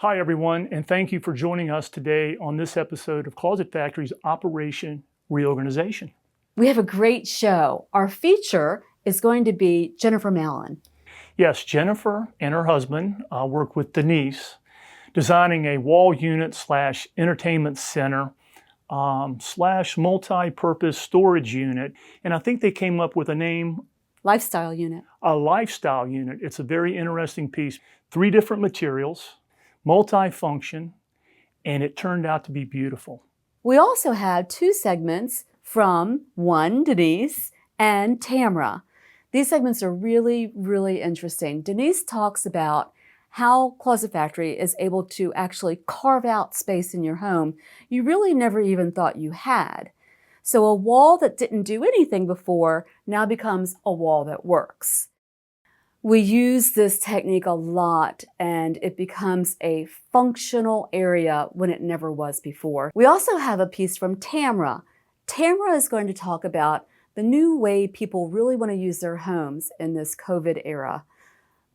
Hi everyone, and thank you for joining us today on this episode of Closet Factory's Operation Reorganization. We have a great show. Our feature is going to be Jennifer Mallon. Yes, Jennifer and her husband work with Denise, designing a wall unit slash entertainment center slash multi-purpose storage unit. And I think they came up with a name. Lifestyle unit. A lifestyle unit. It's a very interesting piece. 3 different materials, multi-function, and it turned out to be beautiful. We also have 2 segments from one, Denise, and Tamara. These segments are really, really interesting. Denise talks about how Closet Factory is able to actually carve out space in your home you really never even thought you had. So a wall that didn't do anything before now becomes a wall that works. We use this technique a lot and it becomes a functional area when it never was before. We also have a piece from Tamara. Tamara is going to talk about the new way people really want to use their homes in this COVID era.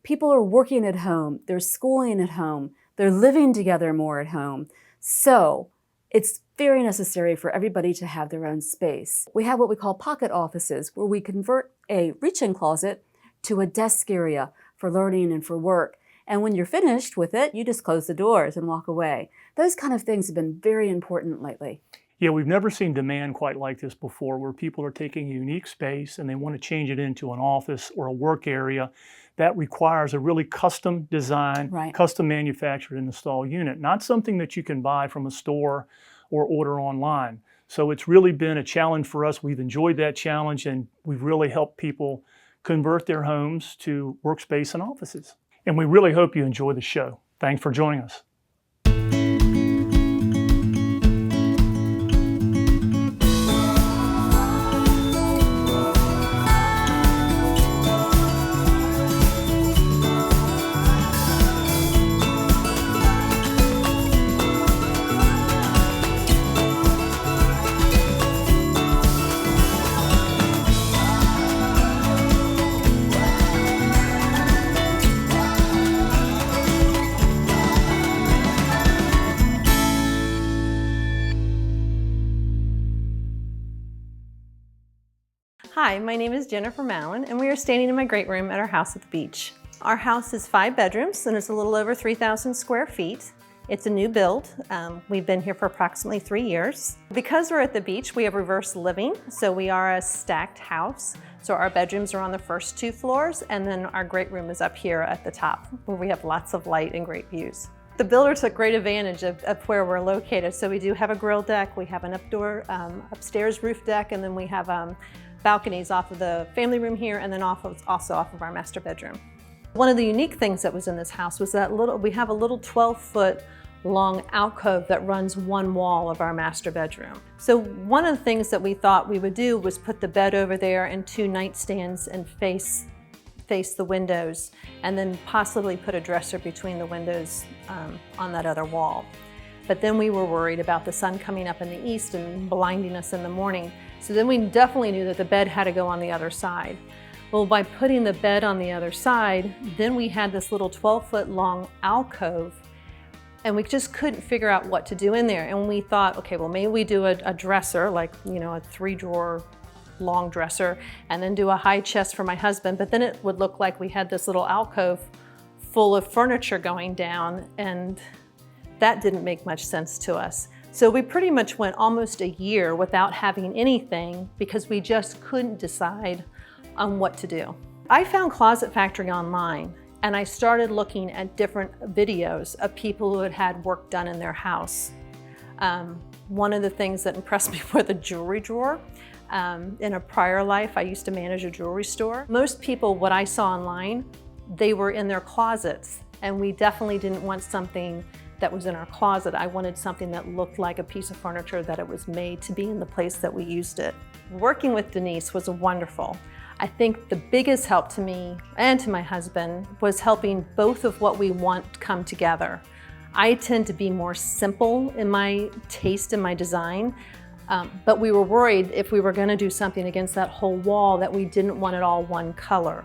People are working at home, they're schooling at home, they're living together more at home. So it's very necessary for everybody to have their own space. We have what we call pocket offices, where we convert a reach-in closet to a desk area for learning and for work. And when you're finished with it, you just close the doors and walk away. Those kind of things have been very important lately. Yeah, we've never seen demand quite like this before, where people are taking a unique space and they want to change it into an office or a work area that requires a really custom design, custom manufactured and installed unit, not something that you can buy from a store or order online. So it's really been a challenge for us. We've enjoyed that challenge and we've really helped people convert their homes to workspace and offices. And we really hope you enjoy the show. Thanks for joining us. Hi, my name is Jennifer Mallon, and we are standing in my great room at our house at the beach. Our house is 5 bedrooms, and it's a little over 3,000 square feet. It's a new build. We've been here for approximately 3 years. Because we're at the beach, we have reverse living, so we are a stacked house. So our bedrooms are on the first 2 floors, and then our great room is up here at the top, where we have lots of light and great views. The builder took great advantage of where we're located. So we do have a grill deck, we have an upstairs roof deck, and then we have balconies off of the family room here and then also off of our master bedroom. One of the unique things that was in this house was that we have a little 12-foot long alcove that runs one wall of our master bedroom. So one of the things that we thought we would do was put the bed over there and 2 nightstands and face the windows, and then possibly put a dresser between the windows on that other wall. But then we were worried about the sun coming up in the east and blinding us in the morning. So then we definitely knew that the bed had to go on the other side. Well, by putting the bed on the other side, then we had this little 12-foot long alcove, and we just couldn't figure out what to do in there. And we thought, okay, well, maybe we do a dresser, like, a 3-drawer long dresser, and then do a high chest for my husband. But then it would look like we had this little alcove full of furniture going down, and that didn't make much sense to us. So we pretty much went almost a year without having anything because we just couldn't decide on what to do. I found Closet Factory online, and I started looking at different videos of people who had had work done in their house. One of the things that impressed me were the jewelry drawer. In a prior life, I used to manage a jewelry store. Most people, what I saw online, they were in their closets, and we definitely didn't want something that was in our closet. I wanted something that looked like a piece of furniture, that it was made to be in the place that we used it. Working with Denise was wonderful. I think the biggest help to me and to my husband was helping both of what we want come together. I tend to be more simple in my taste and my design, but we were worried if we were going to do something against that whole wall that we didn't want it all one color.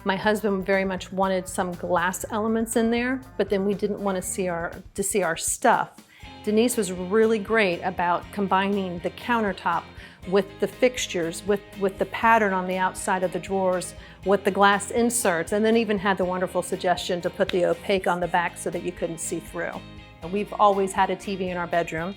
My husband very much wanted some glass elements in there, but then we didn't want to see our stuff. Denise was really great about combining the countertop with the fixtures, with the pattern on the outside of the drawers, with the glass inserts, and then even had the wonderful suggestion to put the opaque on the back so that you couldn't see through. We've always had a TV in our bedroom.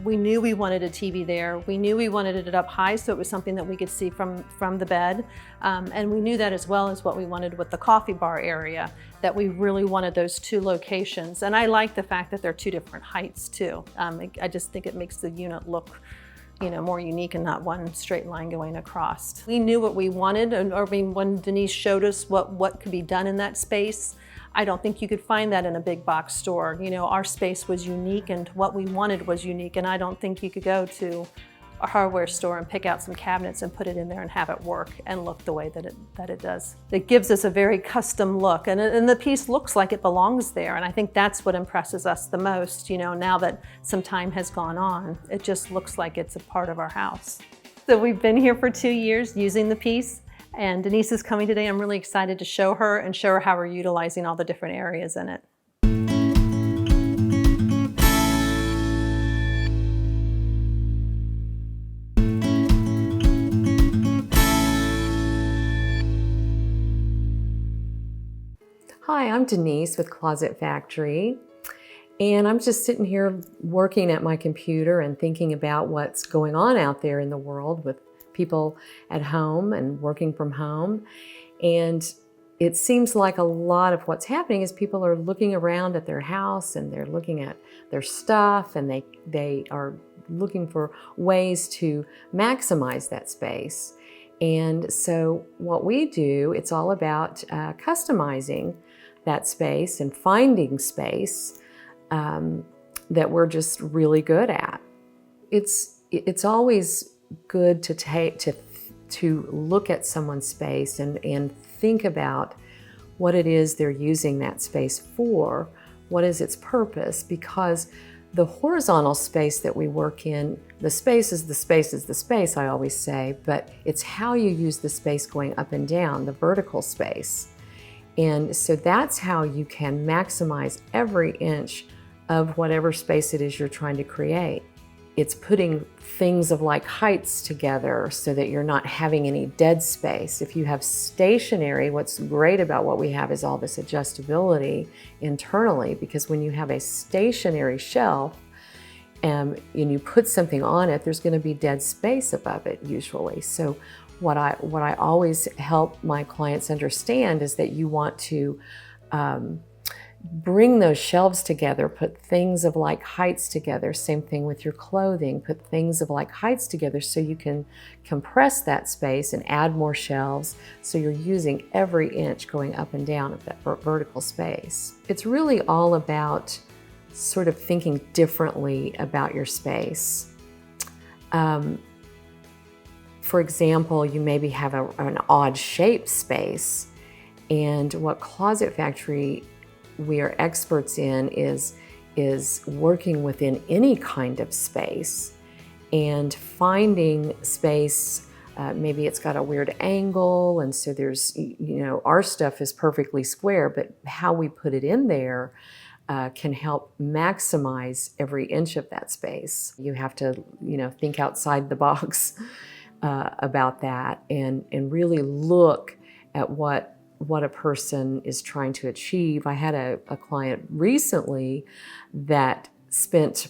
We knew we wanted a TV there. We knew we wanted it up high so it was something that we could see from the bed. And we knew that as well as what we wanted with the coffee bar area, that we really wanted those two locations. And I like the fact that they're two different heights too. I just think it makes the unit look more unique and not one straight line going across. We knew what we wanted, when Denise showed us what could be done in that space, I don't think you could find that in a big box store. Our space was unique and what we wanted was unique, and I don't think you could go to a hardware store and pick out some cabinets and put it in there and have it work and look the way that it does. It gives us a very custom look, and the piece looks like it belongs there, and I think that's what impresses us the most, now that some time has gone on. It just looks like it's a part of our house. So we've been here for 2 years using the piece, and Denise is coming today. I'm really excited to show her how we're utilizing all the different areas in it. Hi, I'm Denise with Closet Factory, and I'm just sitting here working at my computer and thinking about what's going on out there in the world with people at home and working from home. And it seems like a lot of what's happening is people are looking around at their house and they're looking at their stuff, and they are looking for ways to maximize that space. And so what we do, it's all about customizing that space and finding space that we're just really good at. It's always good to look at someone's space and think about what it is they're using that space for, what is its purpose, because the horizontal space that we work in, the space is the space, I always say, but it's how you use the space going up and down, the vertical space. And so that's how you can maximize every inch of whatever space it is you're trying to create. It's putting things of like heights together so that you're not having any dead space. If you have stationary, what's great about what we have is all this adjustability internally, because when you have a stationary shelf and you put something on it, there's going to be dead space above it usually. So what I always help my clients understand is that you want to bring those shelves together, put things of like heights together. Same thing with your clothing, put things of like heights together so you can compress that space and add more shelves so you're using every inch going up and down of that vertical space. It's really all about sort of thinking differently about your space. For example, you maybe have an odd shaped space, and what Closet Factory we are experts in is working within any kind of space and finding space. Maybe it's got a weird angle, and so there's, our stuff is perfectly square, but how we put it in there can help maximize every inch of that space. You have to, think outside the box about that and really look at what a person is trying to achieve. I had a client recently that spent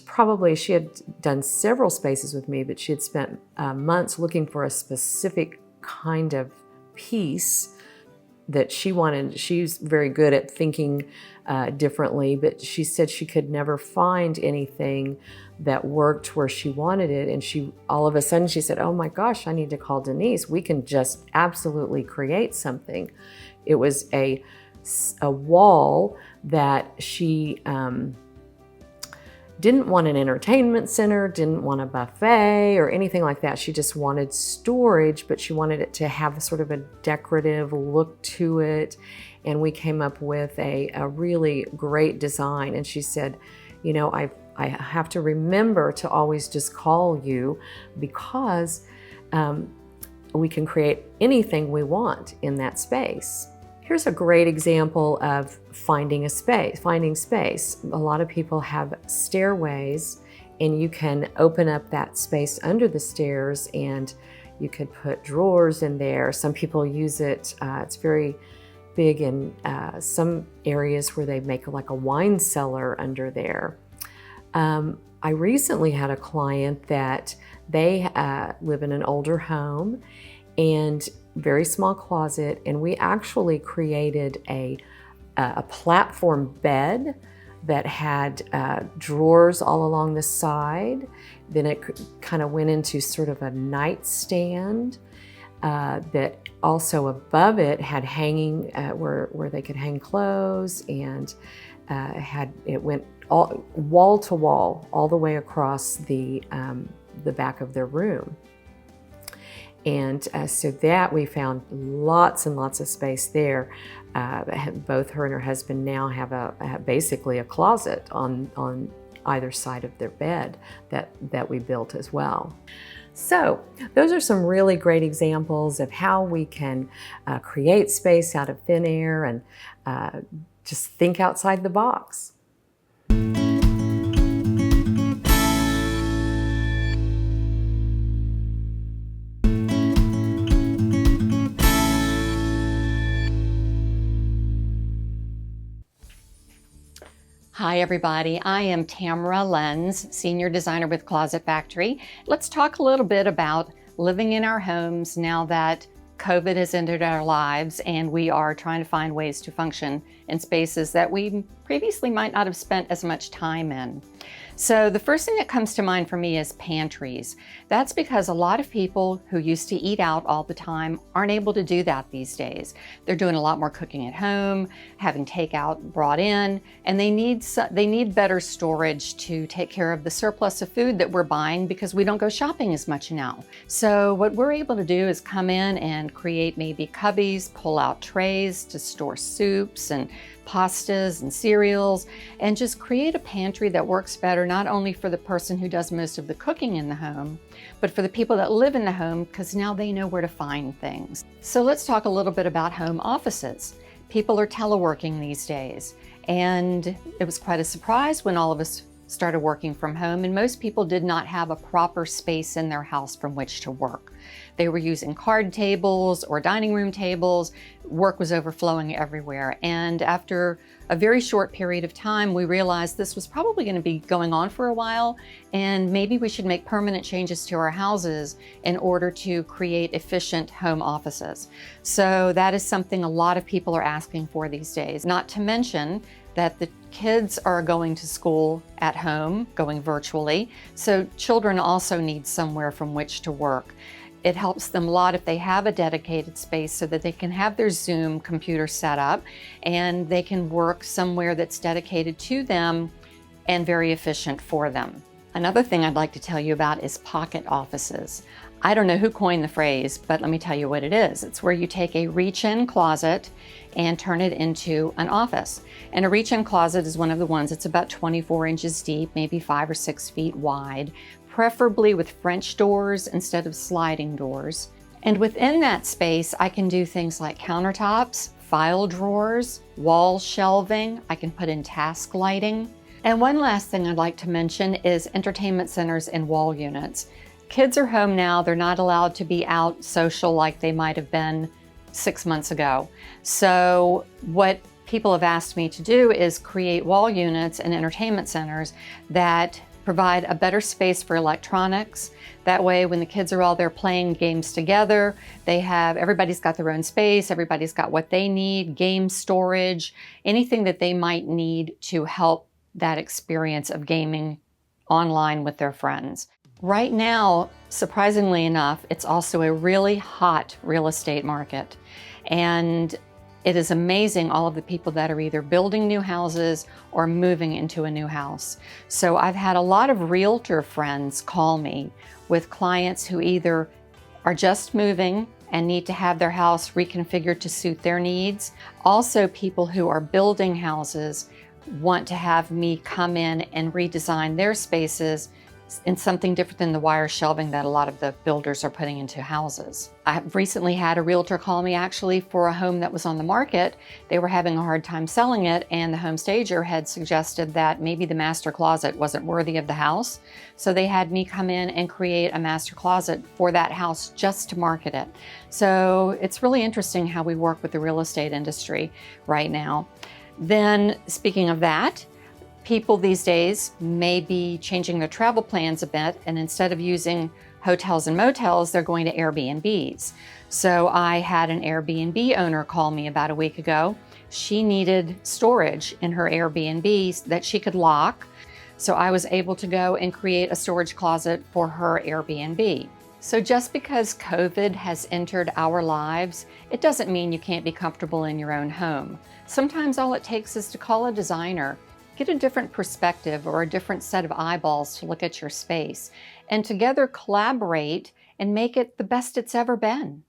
she had done several spaces with me, but she had spent months looking for a specific kind of piece that she wanted. She's very good at thinking differently, but she said she could never find anything that worked where she wanted it. And all of a sudden she said, oh my gosh, I need to call Denise. We can just absolutely create something. It was a wall that she didn't want an entertainment center, didn't want a buffet or anything like that. She just wanted storage, but she wanted it to have sort of a decorative look to it. And we came up with a really great design. And she said, I have to remember to always just call you because we can create anything we want in that space. Here's a great example of finding space. A lot of people have stairways, and you can open up that space under the stairs and you could put drawers in there. Some people use it, it's very big in some areas where they make like a wine cellar under there. I recently had a client that they live in an older home and very small closet, and we actually created a platform bed that had drawers all along the side. Then it kind of went into sort of a nightstand that also above it had hanging where they could hang clothes, and it went wall to wall all the way across the back of their room. And so that we found lots and lots of space there. Both her and her husband now have basically a closet on either side of their bed that we built as well. So those are some really great examples of how we can create space out of thin air and just think outside the box. Hi everybody, I am Tamara Lenz, Senior Designer with Closet Factory. Let's talk a little bit about living in our homes now that COVID has entered our lives and we are trying to find ways to function in spaces that we previously might not have spent as much time in. So the first thing that comes to mind for me is pantries. That's because a lot of people who used to eat out all the time aren't able to do that these days. They're doing a lot more cooking at home, having takeout brought in, and they need better storage to take care of the surplus of food that we're buying because we don't go shopping as much now. So what we're able to do is come in and create maybe cubbies, pull out trays to store soups and pastas and cereals, and just create a pantry that works better not only for the person who does most of the cooking in the home, but for the people that live in the home, because now they know where to find things. So let's talk a little bit about home offices. People are teleworking these days, and it was quite a surprise when all of us started working from home, and most people did not have a proper space in their house from which to work. They were using card tables or dining room tables. Work was overflowing everywhere. And after a very short period of time, we realized this was probably going to be going on for a while, and maybe we should make permanent changes to our houses in order to create efficient home offices. So that is something a lot of people are asking for these days. Not to mention that the kids are going to school at home, going virtually, so children also need somewhere from which to work. It helps them a lot if they have a dedicated space so that they can have their Zoom computer set up and they can work somewhere that's dedicated to them and very efficient for them. Another thing I'd like to tell you about is pocket offices. I don't know who coined the phrase, but let me tell you what it is. It's where you take a reach-in closet and turn it into an office. And a reach-in closet is one of the ones that's about 24 inches deep, maybe 5 or 6 feet wide, preferably with French doors instead of sliding doors. And within that space, I can do things like countertops, file drawers, wall shelving. I can put in task lighting. And one last thing I'd like to mention is entertainment centers and wall units. Kids are home now. They're not allowed to be out social like they might have been 6 months ago. So what people have asked me to do is create wall units and entertainment centers that provide a better space for electronics. That way, when the kids are all there playing games together, everybody's got their own space, everybody's got what they need, game storage, anything that they might need to help that experience of gaming online with their friends. Right now, surprisingly enough, it's also a really hot real estate market. And it is amazing all of the people that are either building new houses or moving into a new house. So I've had a lot of realtor friends call me with clients who either are just moving and need to have their house reconfigured to suit their needs. Also, people who are building houses want to have me come in and redesign their spaces in something different than the wire shelving that a lot of the builders are putting into houses. I recently had a realtor call me actually for a home that was on the market. They were having a hard time selling it, and the home stager had suggested that maybe the master closet wasn't worthy of the house. So they had me come in and create a master closet for that house just to market it. So it's really interesting how we work with the real estate industry right now. Then, speaking of that, people these days may be changing their travel plans a bit, and instead of using hotels and motels, they're going to Airbnbs. So I had an Airbnb owner call me about a week ago. She needed storage in her Airbnb that she could lock. So I was able to go and create a storage closet for her Airbnb. So just because COVID has entered our lives, it doesn't mean you can't be comfortable in your own home. Sometimes all it takes is to call a designer, get a different perspective or a different set of eyeballs to look at your space, and together collaborate and make it the best it's ever been.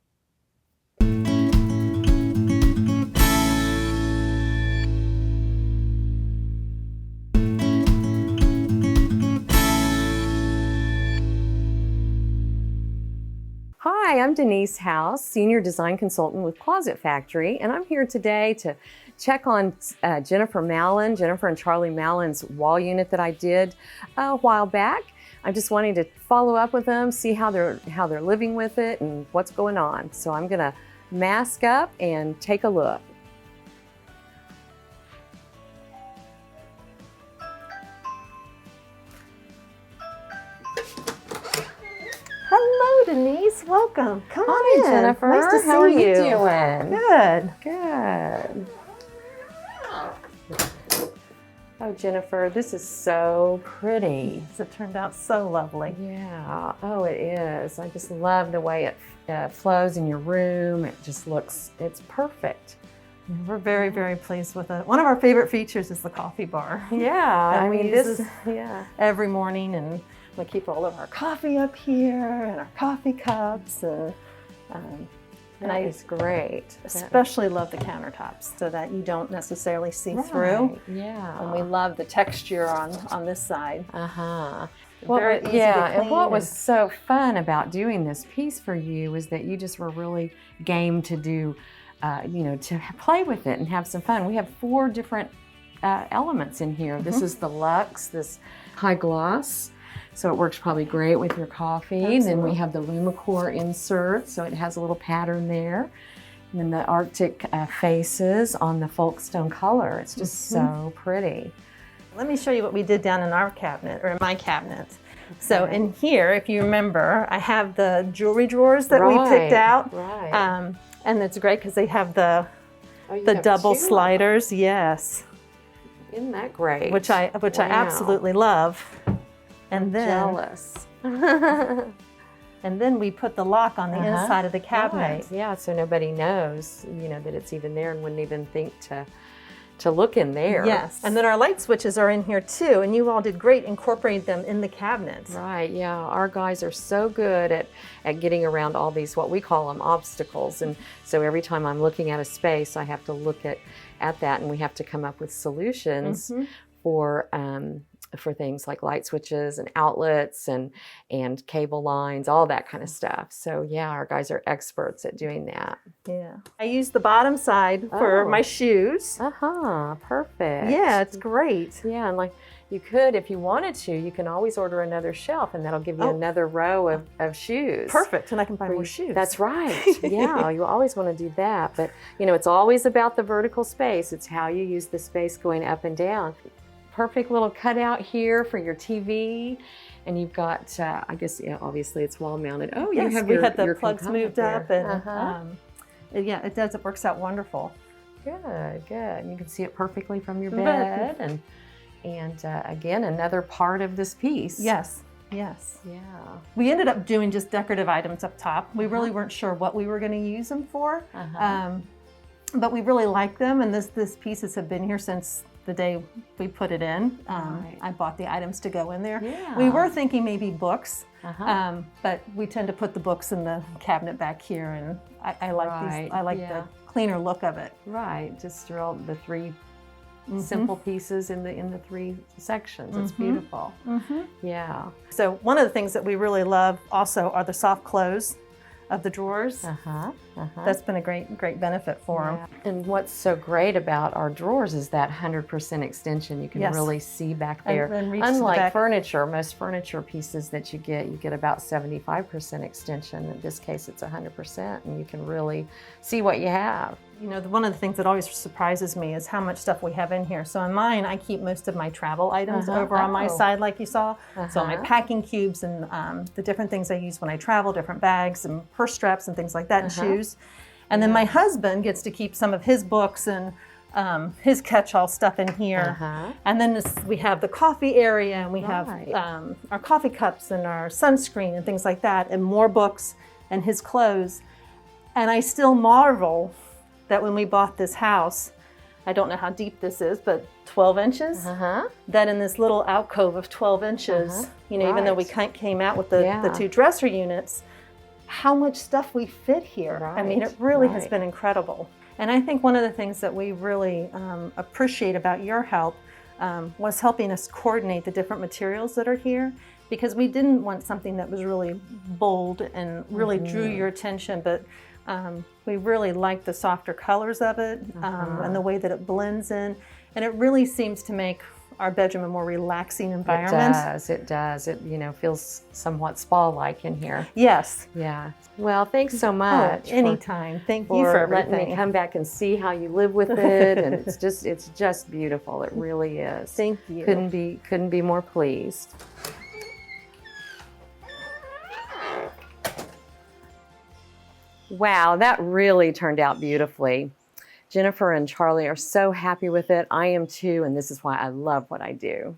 Hi, I'm Denise House, Senior Design Consultant with Closet Factory, and I'm here today to check on Jennifer and Charlie Mallon's wall unit that I did a while back. I'm just wanting to follow up with them, see how they're living with it and what's going on. So I'm gonna mask up and take a look. Hello, Denise. Welcome. Come on in. Hi, Jennifer. Nice to see How are you you. doing? Good. Good. Oh, Jennifer, this is so pretty. It turned out so lovely. Yeah. Oh, it is. I just love the way it flows in your room. It just looks, it's perfect. We're very, very pleased with it. One of our favorite features is the coffee bar. Yeah. I we mean, use this, yeah. every morning, and we keep all of our coffee up here and our coffee cups. That is great. Especially love the countertops so that you don't necessarily see through. Yeah. And we love the texture on this side. Uh-huh. Very easy to and clean what was so fun about doing this piece for you was that you just were really game to do, to play with it and have some fun. We have 4 different elements in here. This is the Luxe, this high gloss. So it works probably great with your coffee. Absolutely. And then we have the Lumicore insert, so it has a little pattern there. And then the Arctic faces on the Folkstone color. It's just so pretty. Let me show you what we did down in our cabinet, or in my cabinet. So in here, if you remember, I have the jewelry drawers that we picked out. Right. And it's great because they have the have double 2? sliders, yes. Isn't that great? Which I absolutely love. And then jealous. And then we put the lock on the inside of the cabinet. Right. Yeah, so nobody knows, that it's even there and wouldn't even think to look in there. Yes, and then our light switches are in here too, and you all did great incorporating them in the cabinets. Right, yeah, our guys are so good at getting around all these, what we call them, obstacles. And so every time I'm looking at a space, I have to look at that, and we have to come up with solutions for things like light switches and outlets and cable lines, all that kind of stuff. So yeah, our guys are experts at doing that. Yeah. I use the bottom side for my shoes. Perfect. Yeah, it's great. Yeah, and like you could, if you wanted to, you can always order another shelf and that'll give you another row of shoes. Perfect, and I can buy more shoes. That's right. Yeah, you always want to do that. But it's always about the vertical space. It's how you use the space going up and down. Perfect little cutout here for your TV, and you've got, I guess, obviously it's wall mounted. Oh, yes, you have we your, had the your plugs moved up, and yeah, it does. It works out wonderful. Good. You can see it perfectly from your bed, and again, another part of this piece. Yes. Yeah. We ended up doing just decorative items up top. We really weren't sure what we were going to use them for, but we really like them, and this pieces have been here since the day we put it in. I bought the items to go in there. Yeah. We were thinking maybe books, but we tend to put the books in the cabinet back here, and I like these. I like the cleaner look of it. Right, just drill the 3 simple pieces in the three sections. It's beautiful. Yeah. So one of the things that we really love also are the soft close of the drawers. That's been a great benefit for them. And what's so great about our drawers is that 100% extension. You can really see back there. And reach to the Unlike back. furniture, most furniture pieces that you get about 75% extension. In this case, it's 100%, and you can really see what you have. You know, one of the things that always surprises me is how much stuff we have in here. So in mine, I keep most of my travel items over on my side, like you saw. So my packing cubes and the different things I use when I travel, different bags and purse straps and things like that, and shoes. And then my husband gets to keep some of his books and his catch-all stuff in here. And then we have the coffee area, and we have our coffee cups and our sunscreen and things like that, and more books and his clothes. And I still marvel that when we bought this house, I don't know how deep this is, but 12 inches, that in this little alcove of 12 inches, you know, even though we came out with the two dresser units, how much stuff we fit here. I mean, it really has been incredible. And I think one of the things that we really appreciate about your help was helping us coordinate the different materials that are here, because we didn't want something that was really bold and really drew your attention, but we really like the softer colors of it and the way that it blends in. And it really seems to make our bedroom a more relaxing environment. It does. It, you know, feels somewhat spa-like in here. Yes. Yeah. Well, thanks so much. Anytime. Thank you for everything. Letting me come back and see how you live with it. And it's just beautiful. It really is. Thank you. Couldn't be more pleased. Wow, that really turned out beautifully. Jennifer and Charlie are so happy with it. I am too, and this is why I love what I do.